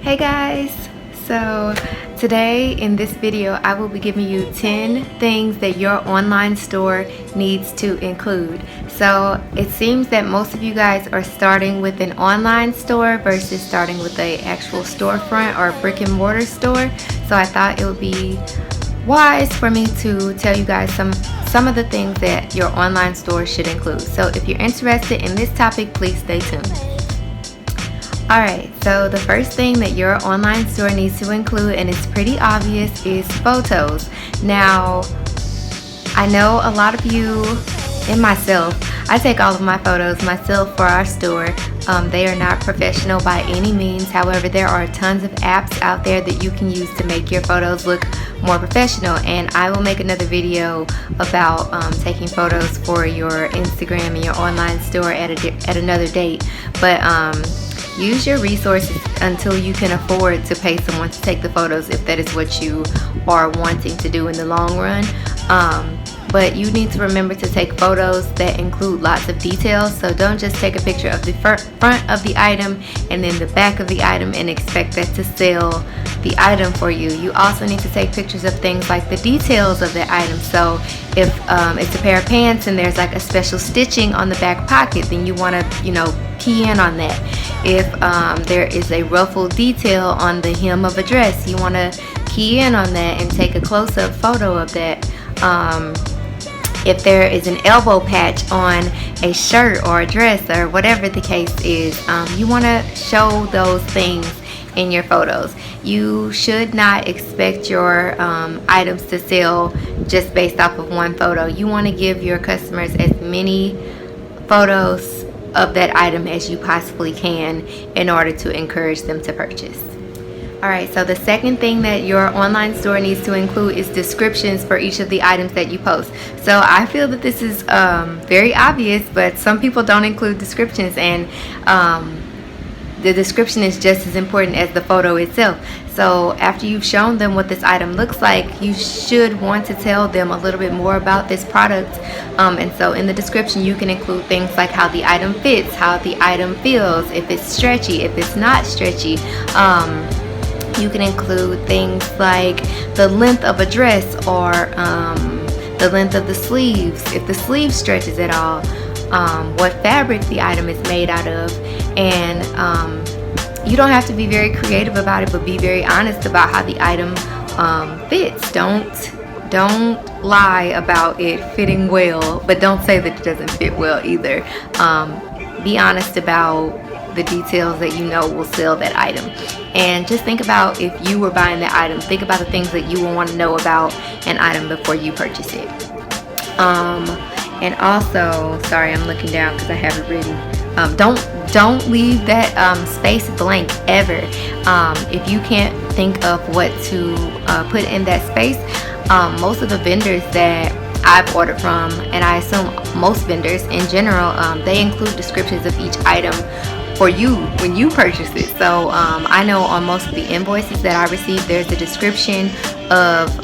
Hey guys, so today in this video I will be giving you 10 things that your online store needs to include. So it seems that most of you guys are starting with an online store versus starting with an actual storefront or brick and mortar store. So I thought it would be wise for me to tell you guys some of the things that your online store should include. So if you're interested in this topic, please stay tuned. Alright, so the first thing that your online store needs to include, and it's pretty obvious, is photos. Now, I know a lot of you, and myself, I take all of my photos myself for our store. They are not professional by any means. However, there are tons of apps out there that you can use to make your photos look more professional, and I will make another video about taking photos for your Instagram and your online store at another date. But use your resources until you can afford to pay someone to take the photos, if that is what you are wanting to do in the long run. But you need to remember to take photos that include lots of details. So don't just take a picture of the front of the item and then the back of the item and expect that to sell the item for you. You also need to take pictures of things like the details of the item. So if it's a pair of pants and there's like a special stitching on the back pocket, then you want to, key in on that. If there is a ruffled detail on the hem of a dress, you want to key in on that and take a close-up photo of that. If there is an elbow patch on a shirt or a dress or whatever the case is, you want to show those things in your photos. You should not expect your items to sell just based off of one photo. You want to give your customers as many photos of that item as you possibly can in order to encourage them to purchase. Alright, so the second thing that your online store needs to include is descriptions for each of the items that you post. So I feel that this is very obvious, but some people don't include descriptions, and the description is just as important as the photo itself. So after you've shown them what this item looks like, you should want to tell them a little bit more about this product. And so in the description you can include things like how the item fits, how the item feels, if it's stretchy, if it's not stretchy. You can include things like the length of a dress, or the length of the sleeves, if the sleeve stretches at all, what fabric the item is made out of. And you don't have to be very creative about it, but be very honest about how the item fits. Don't lie about it fitting well, but don't say that it doesn't fit well either. Be honest about the details that you know will sell that item. And just think about, if you were buying that item, think about the things that you will want to know about an item before you purchase it. And also, sorry, I'm looking down because I have it written. Don't leave that space blank ever. If you can't think of what to put in that space, most of the vendors that I've ordered from, and I assume most vendors in general, they include descriptions of each item for you when you purchase it. So I know on most of the invoices that I receive, there's a description of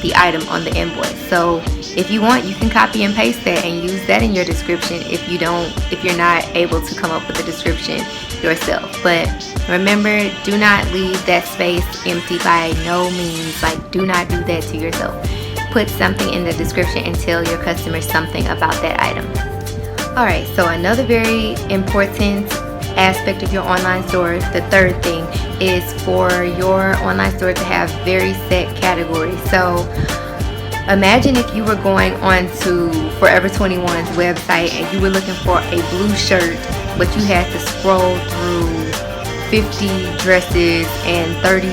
the item on the invoice. So if you want, you can copy and paste that and use that in your description if you're not able to come up with a description yourself. But remember, do not leave that space empty by no means. Like, do not do that to yourself. Put something in the description and tell your customers something about that item. Alright, so another very important aspect of your online store, the third thing, is for your online store to have very set categories. So imagine if you were going on to Forever 21's website and you were looking for a blue shirt, but you had to scroll through 50 dresses and 30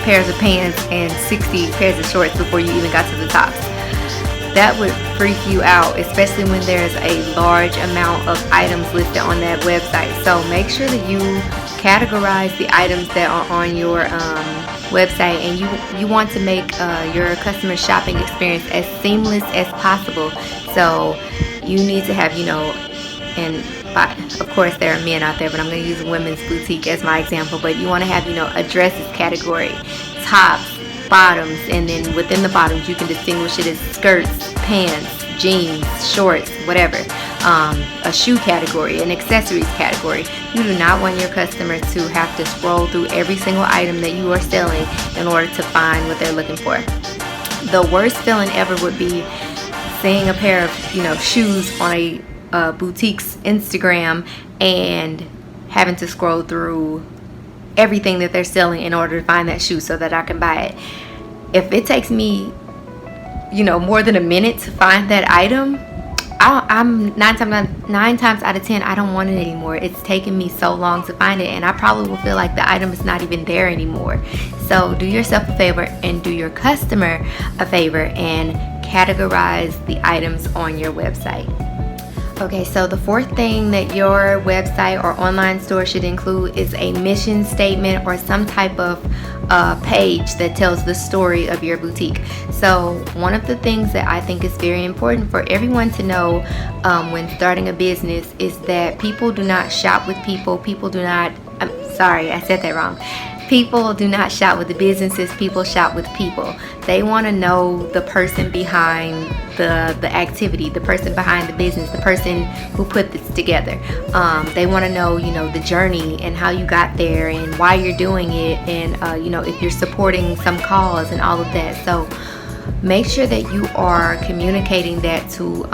pairs of pants and 60 pairs of shorts before you even got to the tops. That would freak you out, especially when there's a large amount of items listed on that website. So make sure that you categorize the items that are on your website, and you want to make your customer shopping experience as seamless as possible. So you need to have, and of course there are men out there, but I'm going to use women's boutique as my example, but you want to have, a dresses category, tops, bottoms, and then within the bottoms you can distinguish it as skirts, pants, jeans, shorts, whatever. a shoe category, an accessories category. You do not want your customer to have to scroll through every single item that you are selling in order to find what they're looking for. The worst feeling ever would be seeing a pair of shoes on a boutique's Instagram and having to scroll through everything that they're selling in order to find that shoe so that I can buy it. If it takes me more than a minute to find that item, I'm 9 times out of 10, I don't want it anymore. It's taken me so long to find it, and I probably will feel like the item is not even there anymore. So do yourself a favor and do your customer a favor and categorize the items on your website. Okay, so the fourth thing that your website or online store should include is a mission statement or some type of page that tells the story of your boutique. So one of the things that I think is very important for everyone to know when starting a business is that people do not shop with people. People do not, I'm sorry, I said that wrong. People do not shop with the businesses, people shop with people. They want to know the person behind the activity, the person behind the business, the person who put this together. They want to know, the journey and how you got there and why you're doing it, and if you're supporting some cause and all of that. So make sure that you are communicating that to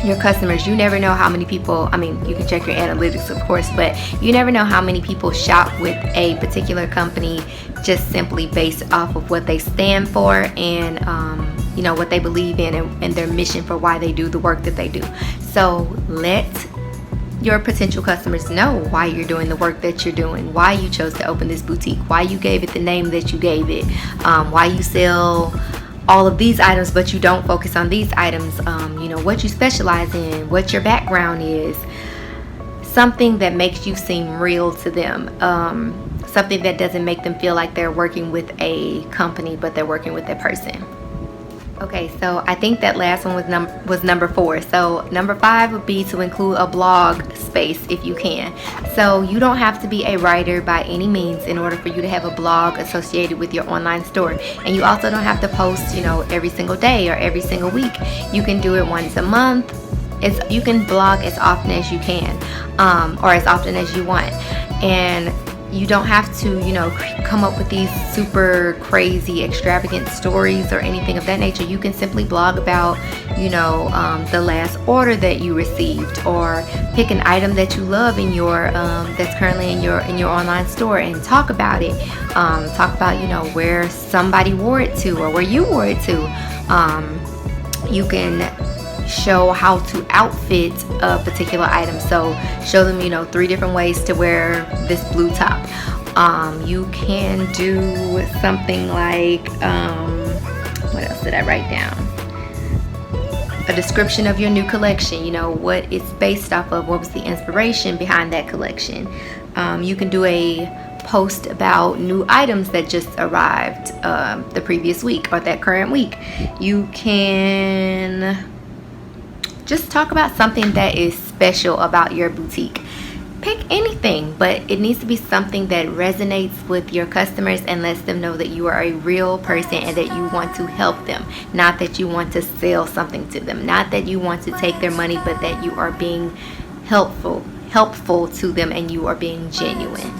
your customers. You never know how many people, you can check your analytics of course, but you never know how many people shop with a particular company just simply based off of what they stand for and what they believe in and their mission for why they do the work that they do. So let your potential customers know why you're doing the work that you're doing, why you chose to open this boutique, why you gave it the name that you gave it, why you sell all of these items but you don't focus on these items, what you specialize in, what your background is, something that makes you seem real to them, something that doesn't make them feel like they're working with a company but they're working with a person. Okay, so I think that last one was number 4. So number 5 would be to include a blog space if you can. So you don't have to be a writer by any means in order for you to have a blog associated with your online store. And you also don't have to post, every single day or every single week. You can do it once a month. You can blog as often as you can, or as often as you want. And you don't have to, come up with these super crazy, extravagant stories or anything of that nature. You can simply blog about, the last order that you received, or pick an item that you love in your that's currently in your online store and talk about it. Talk about, where somebody wore it to or where you wore it to. You can show how to outfit a particular item. So show them, 3 different ways to wear this blue top. You can do something like, what else did I write down? A description of your new collection, what it's based off of, what was the inspiration behind that collection. You can do a post about new items that just arrived the previous week or that current week. You can just talk about something that is special about your boutique. Pick anything, but it needs to be something that resonates with your customers and lets them know that you are a real person and that you want to help them, not that you want to sell something to them, not that you want to take their money, but that you are being helpful to them and you are being genuine.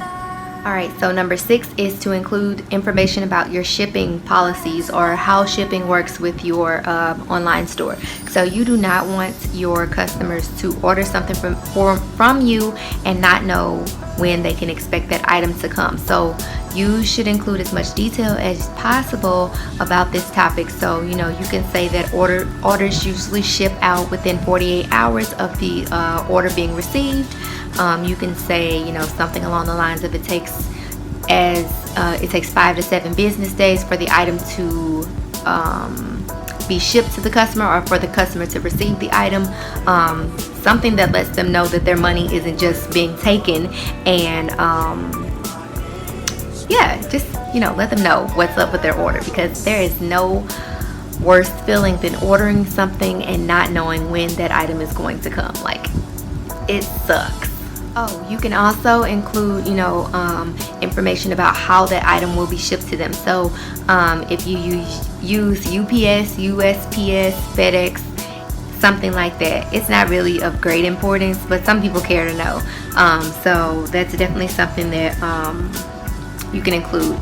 Alright, so number 6 is to include information about your shipping policies or how shipping works with your online store. So you do not want your customers to order something from you and not know when they can expect that item to come. So you should include as much detail as possible about this topic. So you can say that orders usually ship out within 48 hours of the order being received. You can say something along the lines of it takes 5 to 7 business days for the item to be shipped to the customer or for the customer to receive the item. Something that lets them know that their money isn't just being taken, and just let them know what's up with their order, because there is no worse feeling than ordering something and not knowing when that item is going to come. Like, it sucks. Oh, you can also include, information about how that item will be shipped to them. So if you use UPS, USPS, FedEx, something like that. It's not really of great importance, but some people care to know. So that's definitely something that you can include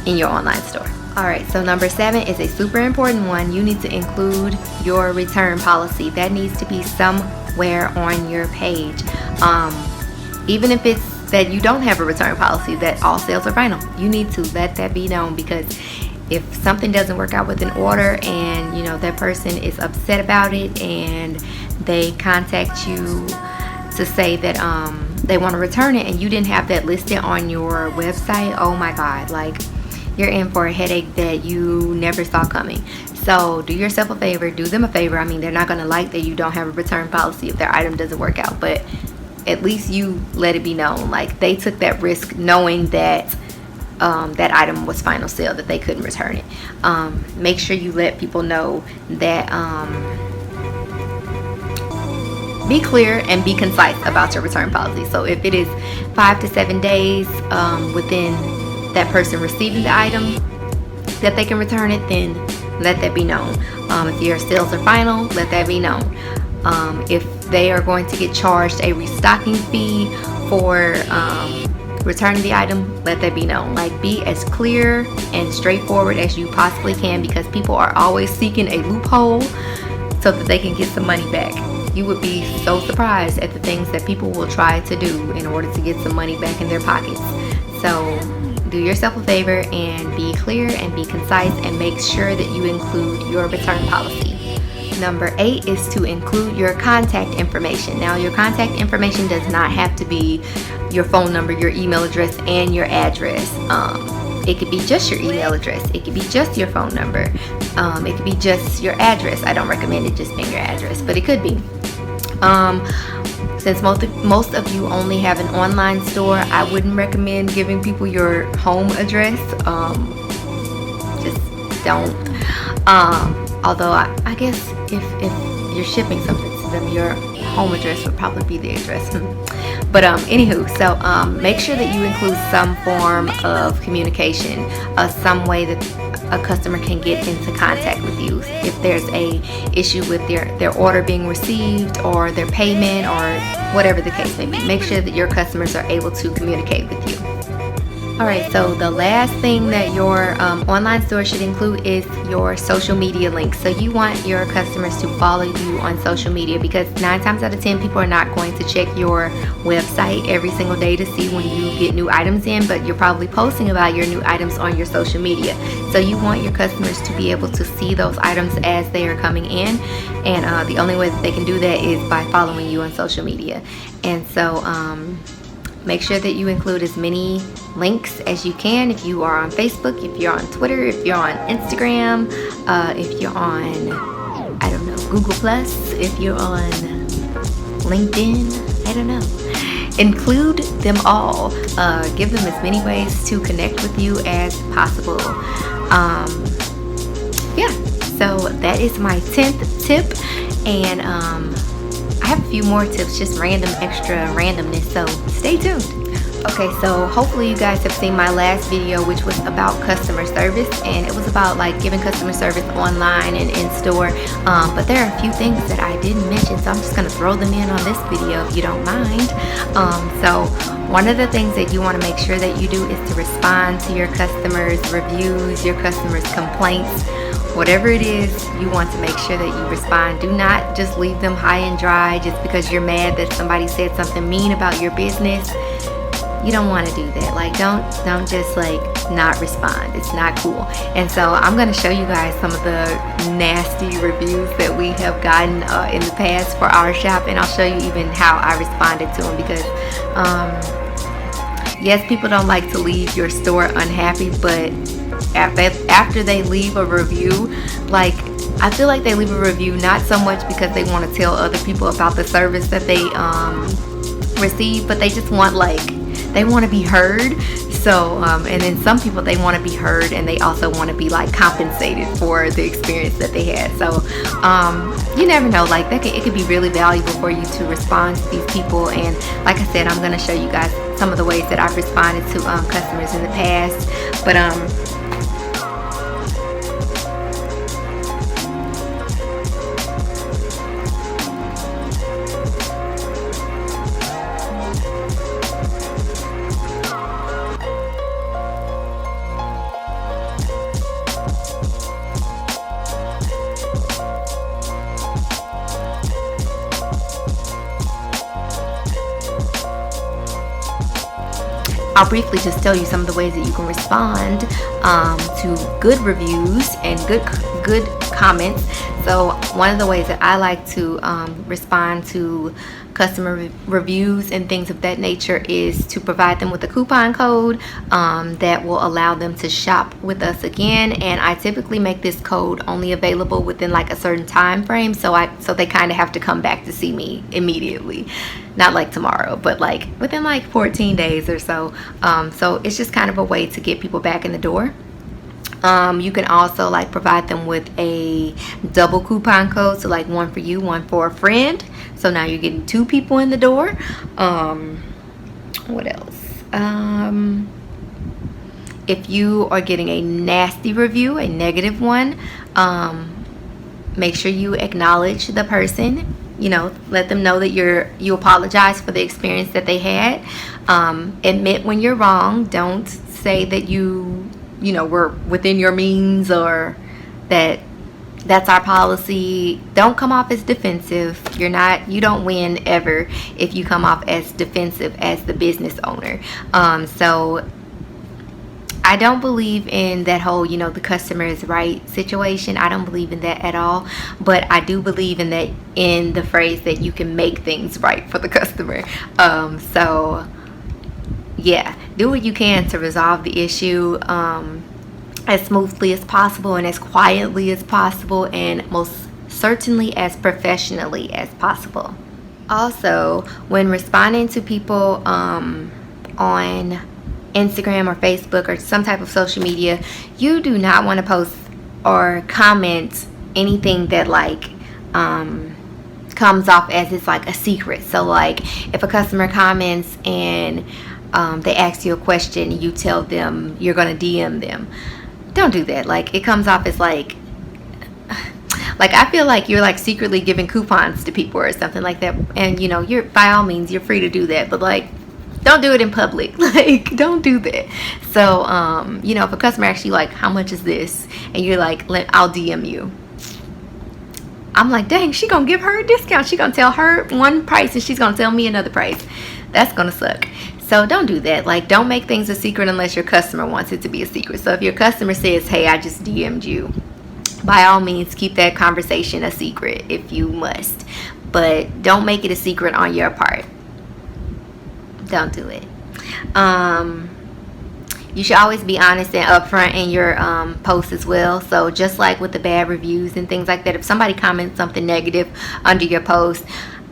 in your online store. Alright, so number 7 is a super important one. You need to include your return policy. That needs to be somewhere on your page. Even if it's that you don't have a return policy, that all sales are final, you need to let that be known, because if something doesn't work out with an order and that person is upset about it and they contact you to say that they want to return it and you didn't have that listed on your website, oh my god, like, you're in for a headache that you never saw coming. So do yourself a favor, do them a favor. I mean, they're not going to like that you don't have a return policy if their item doesn't work out, but at least you let it be known, like, they took that risk knowing that that item was final sale, that they couldn't return it. Make sure you let people know that be clear and be concise about your return policy. So if it is 5 to 7 days within that person receiving the item that they can return it, then let that be known. If your sales are final, let that be known. If they are going to get charged a restocking fee for returning the item, let that be known. Like, be as clear and straightforward as you possibly can, because people are always seeking a loophole so that they can get some money back. You would be so surprised at the things that people will try to do in order to get some money back in their pockets. So do yourself a favor and be clear and be concise, and make sure that you include your return policy. Number 8 is to include your contact information. Now, your contact information does not have to be your phone number, your email address, and your address. It could be just your email address. It could be just your phone number. It could be just your address. I don't recommend it just being your address, but it could be. Since most of you only have an online store, I wouldn't recommend giving people your home address. Just don't. Although I guess if you're shipping something to them, your home address would probably be the address. But anywho, so make sure that you include some form of communication, some way that a customer can get into contact with you. If there's a issue with their order being received, or their payment, or whatever the case may be, make sure that your customers are able to communicate with you. Alright, so the last thing that your online store should include is your social media links. So you want your customers to follow you on social media, because 9 times out of 10 people are not going to check your website every single day to see when you get new items in, but you're probably posting about your new items on your social media. So you want your customers to be able to see those items as they are coming in, and the only way that they can do that is by following you on social media. And so make sure that you include as many links as you can. If you are on Facebook, if you're on Twitter, if you're on Instagram, if you're on, I don't know, Google Plus, if you're on LinkedIn, I don't know. Include them all. Give them as many ways to connect with you as possible. Yeah, so that is my 10th tip, and I have a few more tips, just random extra randomness, so stay tuned. Okay, so hopefully you guys have seen my last video, which was about customer service, and it was about like giving customer service online and in store, but there are a few things that I didn't mention, so I'm just going to throw them in on this video if you don't mind. So one of the things that you want to make sure that you do is to respond to your customers' reviews, your customers' complaints. Whatever it is, you want to make sure that you respond. Do not just leave them high and dry just because you're mad that somebody said something mean about your business. You don't want to do that. Like, don't just like not respond. It's not cool. And so I'm going to show you guys some of the nasty reviews that we have gotten in the past for our shop, and I'll show you even how I responded to them, because yes, people don't like to leave your store unhappy, but after they leave a review, like, I feel like they leave a review not so much because they want to tell other people about the service that they receive, but they just want, like, they want to be heard. So and then some people, they want to be heard, and they also want to be like compensated for the experience that they had. So you never know, like it could be really valuable for you to respond to these people. And like I said, I'm going to show you guys some of the ways that I've responded to customers in the past. But I'll briefly just tell you some of the ways that you can respond to good reviews and good comments. So one of the ways that I like to respond to customer reviews and things of that nature is to provide them with a coupon code that will allow them to shop with us again. And I typically make this code only available within like a certain time frame, so they kind of have to come back to see me immediately, not like tomorrow, but like within like 14 days or so. So it's just kind of a way to get people back in the door. You can also like provide them with a double coupon code, so like one for you, one for a friend. So now you're getting 2 people in the door. What else? If you are getting a nasty review, a negative one, make sure you acknowledge the person. You know, let them know that you apologize for the experience that they had. Admit when you're wrong. Don't say that you know, were within your means, or that's our policy. Don't come off as defensive. You don't win ever if you come off as defensive as the business owner. So I don't believe in that whole, you know, the customer is right situation. I don't believe in that at all. But I do believe in the phrase that you can make things right for the customer. So yeah, do what you can to resolve the issue as smoothly as possible and as quietly as possible, and most certainly as professionally as possible. Also, when responding to people on Instagram or Facebook or some type of social media, you do not want to post or comment anything that like comes off as it's like a secret. So like if a customer comments and they ask you a question, you tell them you're gonna DM them. Don't do that. Like it comes off as like I feel like you're like secretly giving coupons to people or something like that. And you know, you're by all means you're free to do that, but like don't do it in public. Like don't do that. So you know, if a customer asks you like, how much is this, and you're like, I'll DM you. I'm like, dang, she gonna give her a discount. She gonna tell her one price and she's gonna tell me another price. That's gonna suck. So don't do that. Like don't make things a secret unless your customer wants it to be a secret. So if your customer says, hey, I just DM'd you, by all means keep that conversation a secret if you must, but don't make it a secret on your part. Don't do it. You should always be honest and upfront in your posts as well. So just like with the bad reviews and things like that, if somebody comments something negative under your post,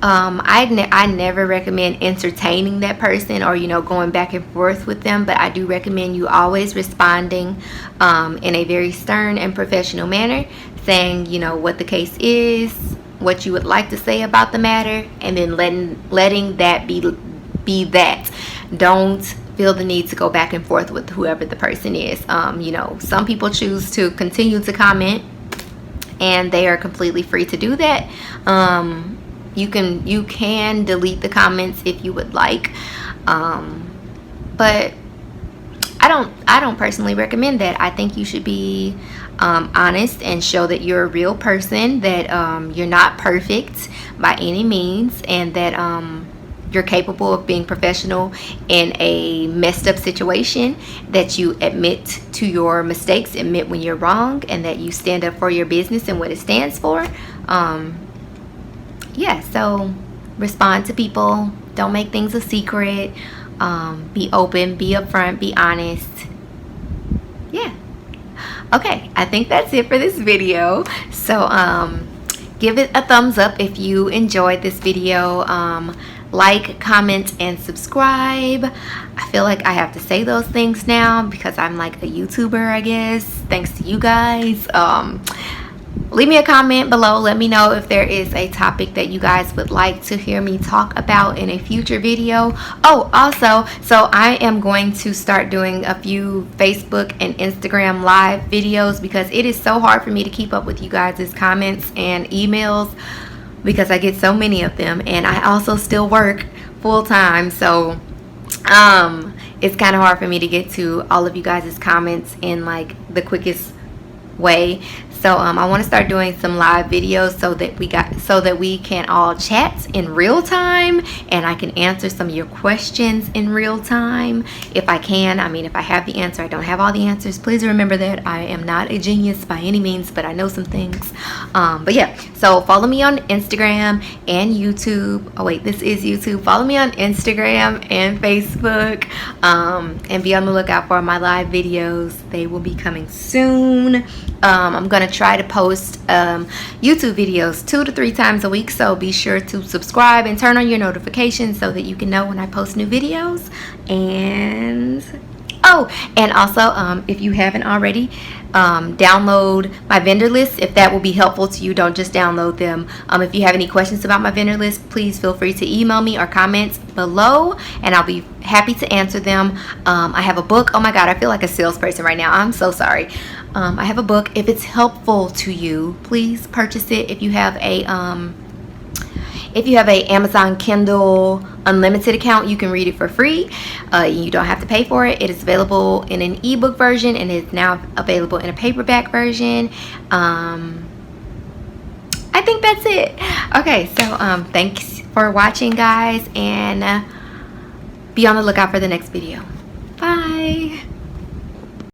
I never recommend entertaining that person or, you know, going back and forth with them, but I do recommend you always responding in a very stern and professional manner, saying, you know, what the case is, what you would like to say about the matter, and then letting that be that. Don't feel the need to go back and forth with whoever the person is. You know, some people choose to continue to comment, and they are completely free to do that. You can delete the comments if you would like, but I don't personally recommend that. I think you should be honest and show that you're a real person, that you're not perfect by any means, and that you're capable of being professional in a messed up situation, that you admit to your mistakes, admit when you're wrong, and that you stand up for your business and what it stands for. Yeah, so respond to people. Don't make things a secret. Be open, be upfront, be honest. Yeah. Okay, I think that's it for this video. So give it a thumbs up if you enjoyed this video. Like, comment, and subscribe. I feel like I have to say those things now because I'm like a YouTuber, I guess, thanks to you guys. Leave me a comment below. Let me know if there is a topic that you guys would like to hear me talk about in a future video. Oh, also, so I am going to start doing a few Facebook and Instagram live videos because it is so hard for me to keep up with you guys' comments and emails because I get so many of them, and I also still work full time, so it's kind of hard for me to get to all of you guys' comments in like the quickest way. So I want to start doing some live videos so that we can all chat in real time, and I can answer some of your questions in real time if I can. I mean, if I have the answer. I don't have all the answers. Please remember that I am not a genius by any means, but I know some things. But yeah, so follow me on Instagram and YouTube. Oh wait, this is YouTube. Follow me on Instagram and Facebook, and be on the lookout for my live videos. They will be coming soon. I'm gonna try to post YouTube videos 2 to 3 times a week, so be sure to subscribe and turn on your notifications so that you can know when I post new videos. And also, if you haven't already, download my vendor list if that will be helpful to you. Don't just download them. If you have any questions about my vendor list, please feel free to email me or comment below, and I'll be happy to answer them. I have a book. Oh my god, I feel like a salesperson right now. I'm so sorry. I have a book. If it's helpful to you, please purchase it. If you have a Amazon Kindle Unlimited account, you can read it for free. You don't have to pay for it. It is available in an ebook version, and it's now available in a paperback version. I think that's it. Okay, so thanks for watching, guys, and be on the lookout for the next video. Bye.